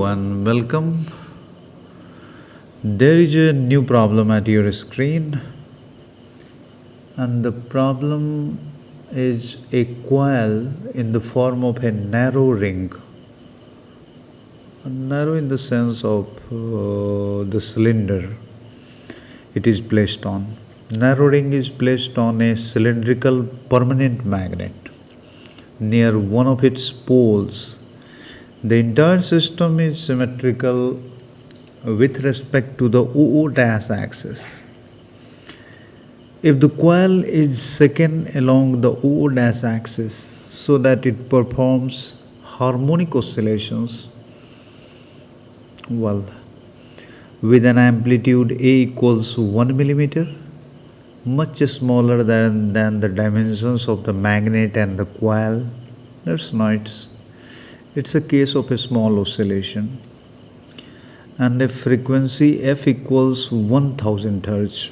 And welcome. There is a new problem at your screen, and the problem is a coil in the form of a narrow ring. Narrow in the sense of the cylinder it is placed on. Narrow ring is placed on a cylindrical permanent magnet near one of its poles. The entire system is symmetrical with respect to the OO dash axis. If the coil is second along the OO dash axis so that it performs harmonic oscillations, with an amplitude A equals 1 millimeter, much smaller than the dimensions of the magnet and the coil, that's nice. It's a case of a small oscillation, and a frequency f equals 1000 Hz.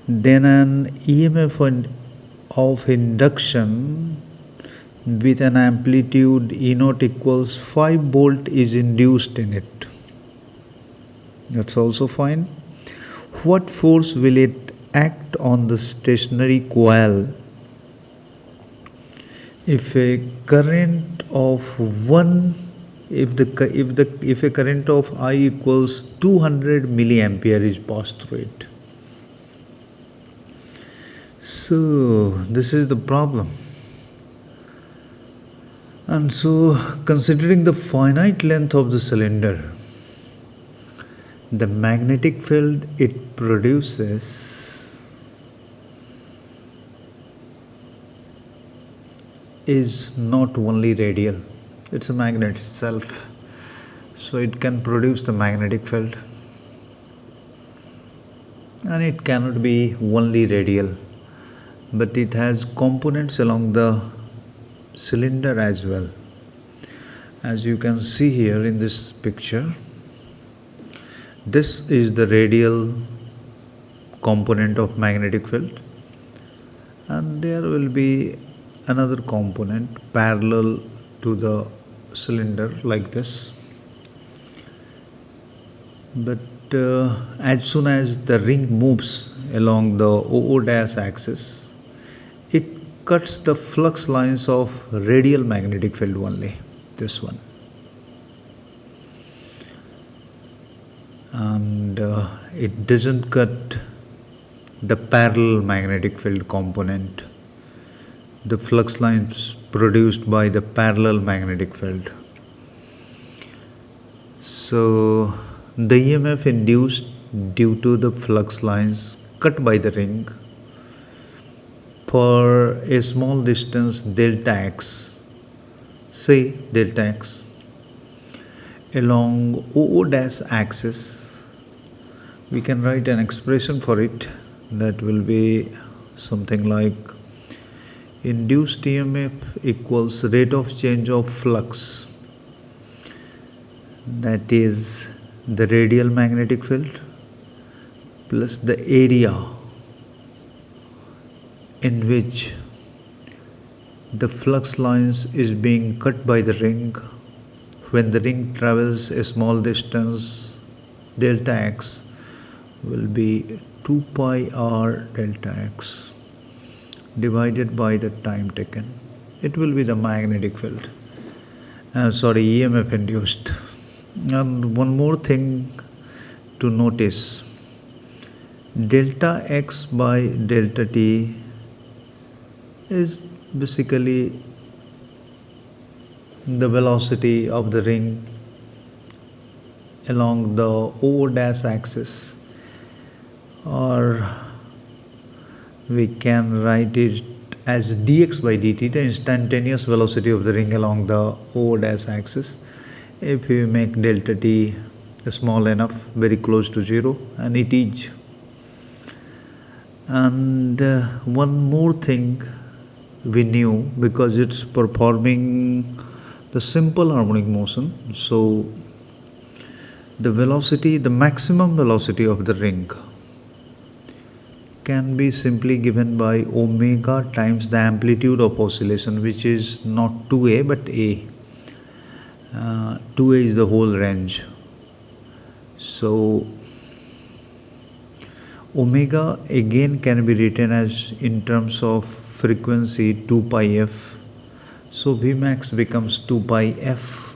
Then an EMF of induction with an amplitude E0 equals 5 volt is induced in it. That's also fine. What force will it act on the stationary coil if a current of if a current of I equals 200 milliampere is passed through it? So this is the problem. And so, considering the finite length of the cylinder, the magnetic field it produces is not only radial, it's a magnet itself. So it can produce the magnetic field, and it cannot be only radial, but it has components along the cylinder as well. As you can see here in this picture, this is the radial component of magnetic field, and there will be another component parallel to the cylinder like this. But as soon as the ring moves along the OO dash axis, it cuts the flux lines of radial magnetic field only, this one. And it doesn't cut the parallel magnetic field component, the flux lines produced by the parallel magnetic field. So the EMF induced due to the flux lines cut by the ring for a small distance delta x, say delta x, along OO dash axis, we can write an expression for it that will be something like induced EMF equals rate of change of flux, that is the radial magnetic field plus the area in which the flux lines is being cut by the ring when the ring travels a small distance. Delta x will be 2 pi r delta x divided by the time taken. It will be the magnetic field, EMF induced. And one more thing to notice, delta x by delta t is basically the velocity of the ring along the OO dash axis, or we can write it as dx by dt, the instantaneous velocity of the ring along the OO dash axis, if we make delta t small enough, very close to zero, and it is. And one more thing we knew, because it's performing the simple harmonic motion, so the velocity, the maximum velocity of the ring can be simply given by omega times the amplitude of oscillation, which is not 2a but a. 2A is the whole range. So omega again can be written as in terms of frequency 2 pi f. So Vmax becomes 2 pi f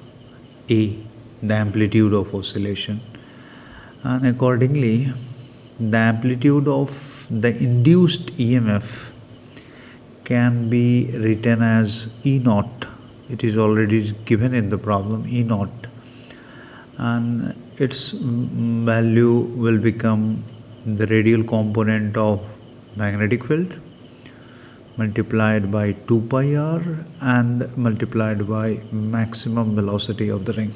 A, the amplitude of oscillation. And accordingly, the amplitude of the induced EMF can be written as E naught. It is already given in the problem, E naught. And its value will become the radial component of magnetic field multiplied by 2 pi r and multiplied by maximum velocity of the ring.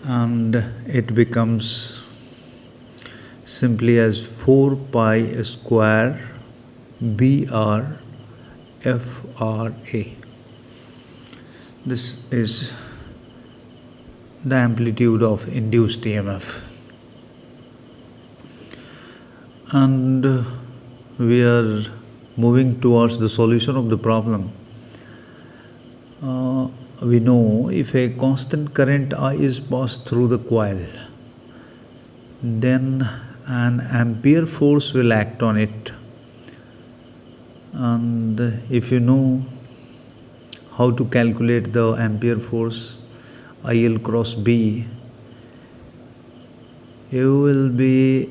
And it becomes simply as 4 pi square BR FRA. This is the amplitude of induced EMF. And we are moving towards the solution of the problem. We know if a constant current I is passed through the coil, then an ampere force will act on it. And if you know how to calculate the ampere force IL cross B, you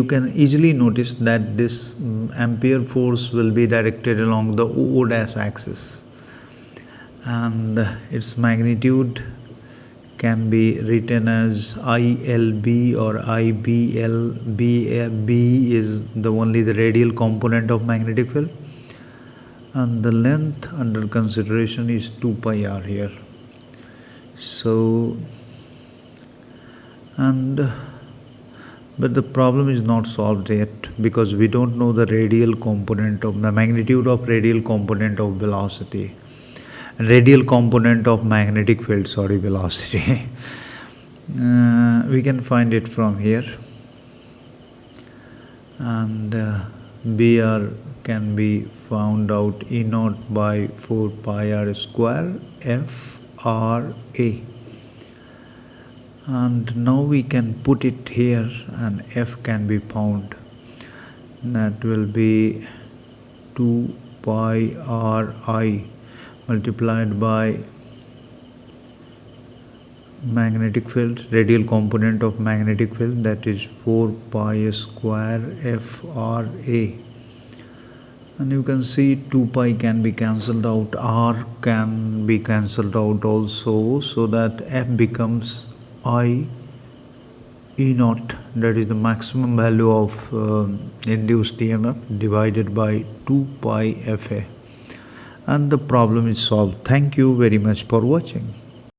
can easily notice that this ampere force will be directed along the O dash axis, and its magnitude can be written as ILB or IBL. B is only the radial component of magnetic field, and the length under consideration is 2 pi r here. So, but the problem is not solved yet because we don't know the radial component of the magnitude of radial component of velocity, radial component of magnetic field, velocity. We can find it from here, and BR can be found out E naught by 4 pi r square FRA. And now we can put it here and F can be found. That will be 2 pi Ri multiplied by magnetic field, radial component of magnetic field, that is 4 pi square FRA. And you can see 2 pi can be cancelled out, R can be cancelled out also, so that F becomes I E naught, that is the maximum value of induced EMF, divided by 2 pi FA. And the problem is solved. Thank you very much for watching.